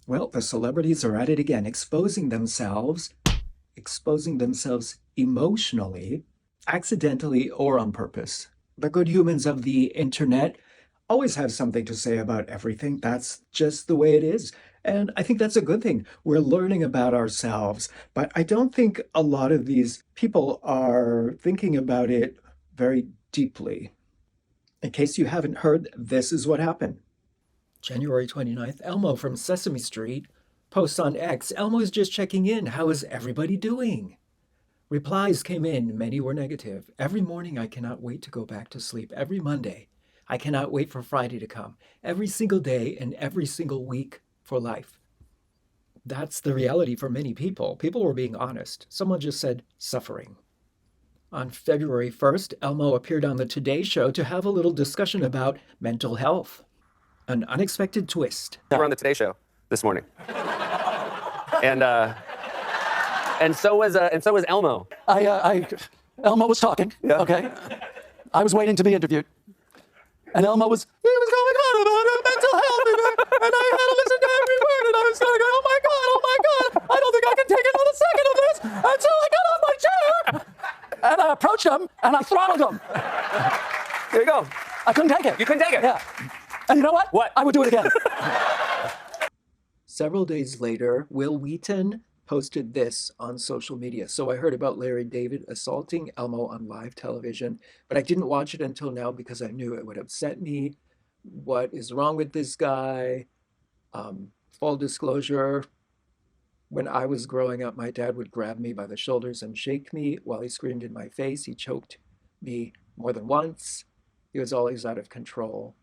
Well, the celebrities are at it again, exposing themselves emotionally, accidentally or on purpose. The good humans of the internet always have something to say about everything. That's just the way it is. And I think that's a good thing. We're learning about ourselves, but I don't think a lot of these people are thinking about it very deeply. In case you haven't heard, this is what happened. January 29th, Elmo from Sesame Street posts on X. Elmo is just checking in. How is everybody doing? Replies came in. Many were negative. Every morning I cannot wait to go back to sleep. Every Monday I cannot wait for Friday to come. Every single day and every single week for life. That's the reality for many people. People were being honest. Someone just said suffering. On February 1st, Elmo appeared on the Today Show to have a little discussion about mental health. An unexpected twist. You were on the Today Show this morning, and so was Elmo. Elmo was talking. Yeah. Okay, I was waiting to be interviewed, and he was going on about mental health, and I had to listen to every word, and I was going, oh my god, I don't think I can take another second of this until I got off my chair, and I approached him and I throttled him. There you go. I couldn't take it. You couldn't take it. Yeah. And you know what? What? I would do it again. Several days later, Wil Wheaton posted this on social media. So I heard about Larry David assaulting Elmo on live television, but I didn't watch it until now because I knew it would upset me. What is wrong with this guy? Full disclosure, when I was growing up, my dad would grab me by the shoulders and shake me while he screamed in my face. He choked me more than once. He was always out of control.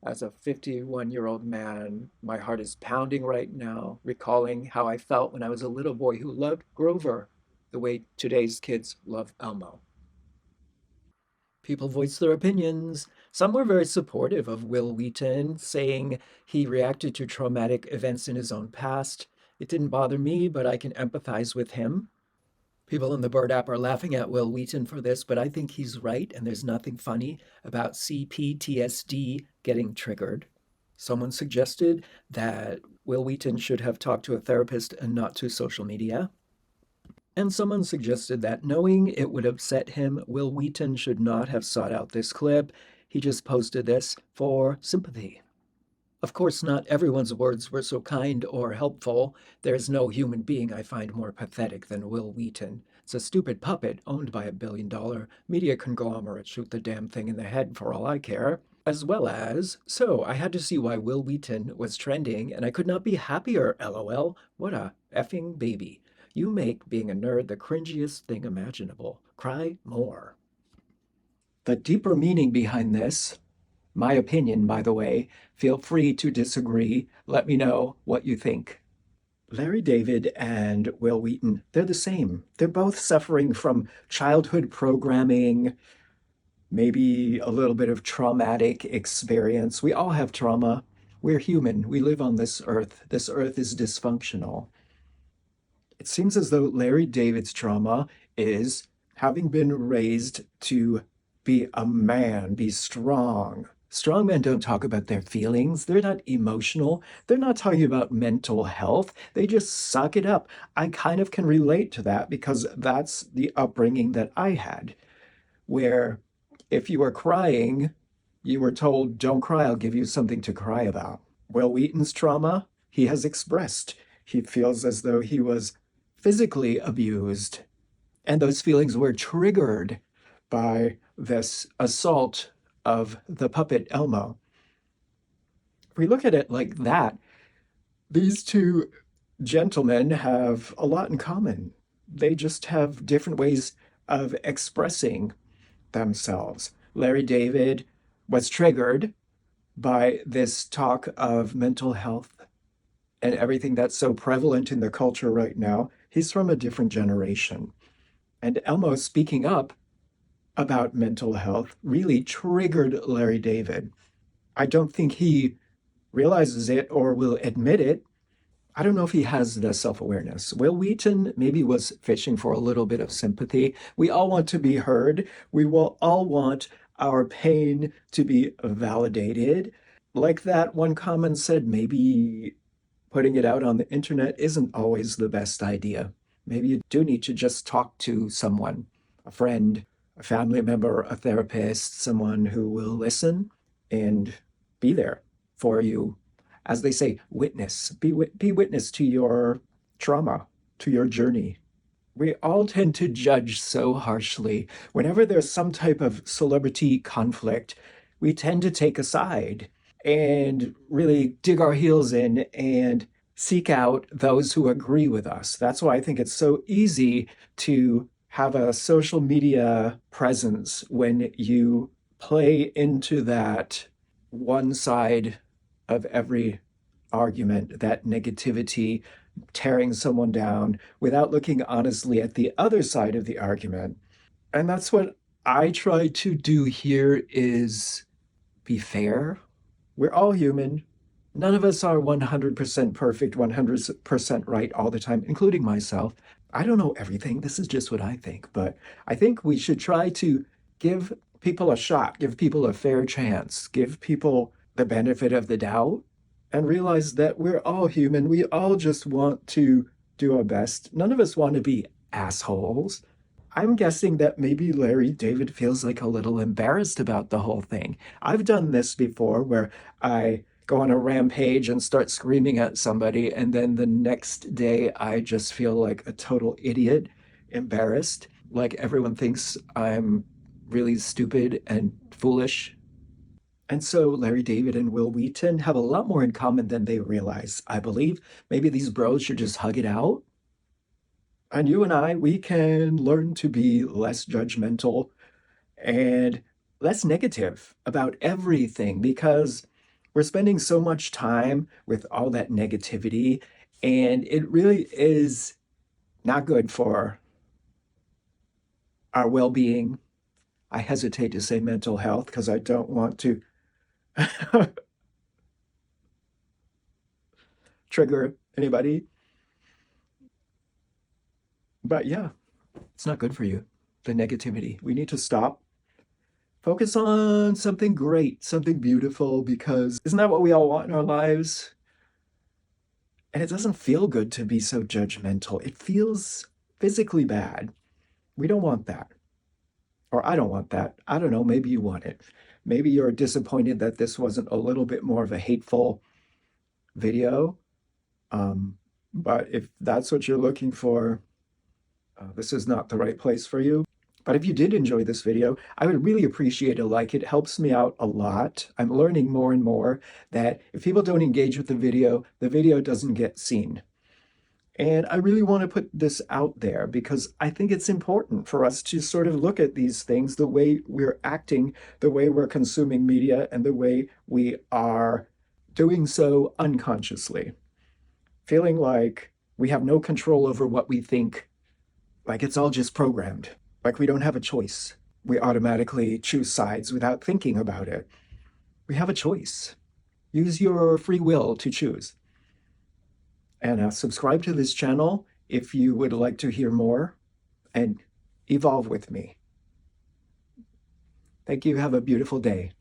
As a 51-year-old man, my heart is pounding right now, recalling how I felt when I was a little boy who loved Grover the way today's kids love Elmo. People voiced their opinions. Some were very supportive of Wil Wheaton, saying he reacted to traumatic events in his own past. It didn't bother me, but I can empathize with him. People in the Bird app are laughing at Wil Wheaton for this, but I think he's right, and there's nothing funny about CPTSD getting triggered. Someone suggested that Wil Wheaton should have talked to a therapist and not to social media. And someone suggested that knowing it would upset him, Wil Wheaton should not have sought out this clip. He just posted this for sympathy. Of course, not everyone's words were so kind or helpful. There's no human being I find more pathetic than Wil Wheaton. It's a stupid puppet owned by $1 billion media conglomerate. Shoot the damn thing in the head for all I care. As well as, so I had to see why Wil Wheaton was trending, and I could not be happier, LOL. What a effing baby. You make being a nerd the cringiest thing imaginable. Cry more. The deeper meaning behind this, my opinion, by the way, feel free to disagree. Let me know what you think. Larry David and Wil Wheaton, they're the same. They're both suffering from childhood programming, maybe a little bit of traumatic experience. We all have trauma. We're human. We live on this earth. This earth is dysfunctional. It seems as though Larry David's trauma is having been raised to be a man, be strong. Strong men don't talk about their feelings. They're not emotional. They're not talking about mental health. They just suck it up. I kind of can relate to that because that's the upbringing that I had, where if you were crying, you were told, don't cry, I'll give you something to cry about. Wil Wheaton's trauma, he has expressed. He feels as though he was physically abused. And those feelings were triggered by this assault of the puppet Elmo. If we look at it like that, these two gentlemen have a lot in common. They just have different ways of expressing themselves. Larry David was triggered by this talk of mental health and everything that's so prevalent in the culture right now. He's from a different generation. And Elmo speaking up about mental health really triggered Larry David. I don't think he realizes it or will admit it. I don't know if he has the self-awareness. Wil Wheaton maybe was fishing for a little bit of sympathy. We all want to be heard. We will all want our pain to be validated. Like that one comment said, maybe putting it out on the internet isn't always the best idea. Maybe you do need to just talk to someone, a friend, a family member, a therapist, someone who will listen and be there for you. As they say, witness, be witness to your trauma, to your journey. We all tend to judge so harshly. Whenever there's some type of celebrity conflict, we tend to take a side and really dig our heels in and seek out those who agree with us. That's why I think it's so easy to have a social media presence when you play into that one side of every argument, that negativity, tearing someone down without looking honestly at the other side of the argument. And that's what I try to do here is be fair. We're all human. None of us are 100% perfect, 100% right all the time, including myself. I don't know everything. This is just what I think. But I think we should try to give people a shot, give people a fair chance, give people the benefit of the doubt, and realize that we're all human. We all just want to do our best. None of us want to be assholes. I'm guessing that maybe Larry David feels like a little embarrassed about the whole thing. I've done this before where I go on a rampage and start screaming at somebody, and then the next day I just feel like a total idiot, embarrassed, like everyone thinks I'm really stupid and foolish. And so Larry David and Wil Wheaton have a lot more in common than they realize, I believe. Maybe these bros should just hug it out. And you and I, we can learn to be less judgmental and less negative about everything because we're spending so much time with all that negativity, and it really is not good for our well-being. I hesitate to say mental health because I don't want to trigger anybody. But yeah, it's not good for you, the negativity. We need to stop. Focus on something great, something beautiful, because isn't that what we all want in our lives? And it doesn't feel good to be so judgmental. It feels physically bad. We don't want that. Or I don't want that. I don't know, maybe you want it. Maybe you're disappointed that this wasn't a little bit more of a hateful video. But if that's what you're looking for, this is not the right place for you. But if you did enjoy this video, I would really appreciate a like. It helps me out a lot. I'm learning more and more that if people don't engage with the video doesn't get seen. And I really want to put this out there because I think it's important for us to sort of look at these things, the way we're acting, the way we're consuming media, and the way we are doing so unconsciously. Feeling like we have no control over what we think, like it's all just programmed, like we don't have a choice. We automatically choose sides without thinking about it. We have a choice. Use your free will to choose. And subscribe to this channel if you would like to hear more and evolve with me. Thank you. Have a beautiful day.